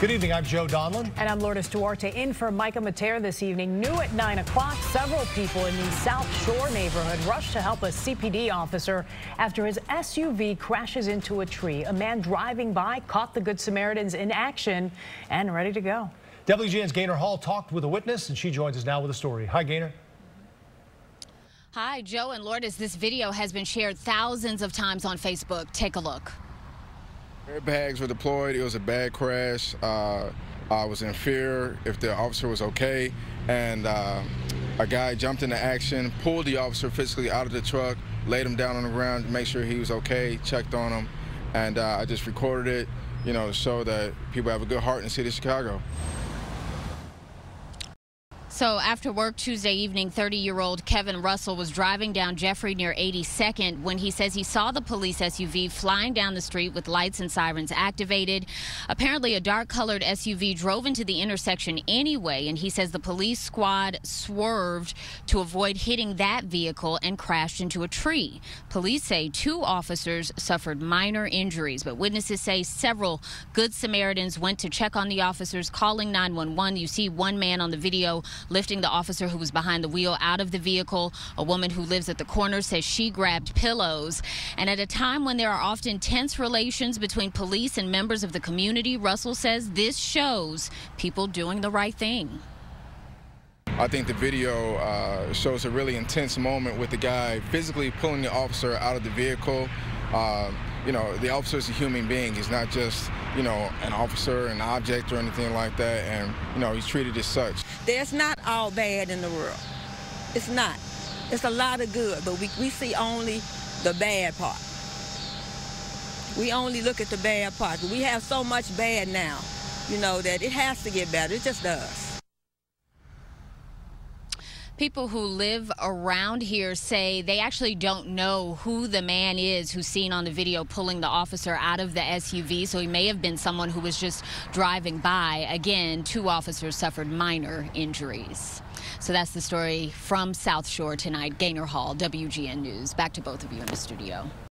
Good evening, I'm Joe Donlin. And I'm Lourdes Duarte in for Micah Mater this evening. New at 9 o'clock, several people in the South Shore neighborhood rushed to help a CPD officer after his SUV crashes into a tree. A man driving by caught the Good Samaritans in action and ready to go. WGN's Gaynor Hall talked with a witness, and she joins us now with a story. Hi, Gaynor. Hi, Joe and Lourdes. This video has been shared thousands of times on Facebook. Take a look. Airbags were deployed. It was a bad crash. I was in fear if the officer was okay, and a guy jumped into action, pulled the officer physically out of the truck, laid him down on the ground to make sure he was okay, checked on him, and I just recorded it, to show that people have a good heart in the city of Chicago. So after work Tuesday evening, 30-year-old Kevin Russell was driving down Jeffery near 82nd when he says he saw the police SUV flying down the street with lights and sirens activated. Apparently, a dark-colored SUV drove into the intersection anyway, and he says the police squad swerved to avoid hitting that vehicle and crashed into a tree. Police say 2 officers suffered minor injuries, but witnesses say several Good Samaritans went to check on the officers, calling 911. You see one man on the video lifting the officer who was behind the wheel out of the vehicle. A woman who lives at the corner says she grabbed pillows. And at a time when there are often tense relations between police and members of the community, Russell says this shows people doing the right thing. I think the video shows a really intense moment with the guy physically pulling the officer out of the vehicle. The officer is a human being. He's not just, an officer, an object or anything like that, and, he's treated as such. There's not all bad in the world. It's not. It's a lot of good, but we see only the bad part. We only look at the bad part. We have so much bad now, that it has to get better. It just does. People who live around here say they actually don't know who the man is who's seen on the video pulling the officer out of the SUV, so he may have been someone who was just driving by. Again, 2 officers suffered minor injuries. So that's the story from South Shore tonight. Gaynor Hall, WGN News. Back to both of you in the studio.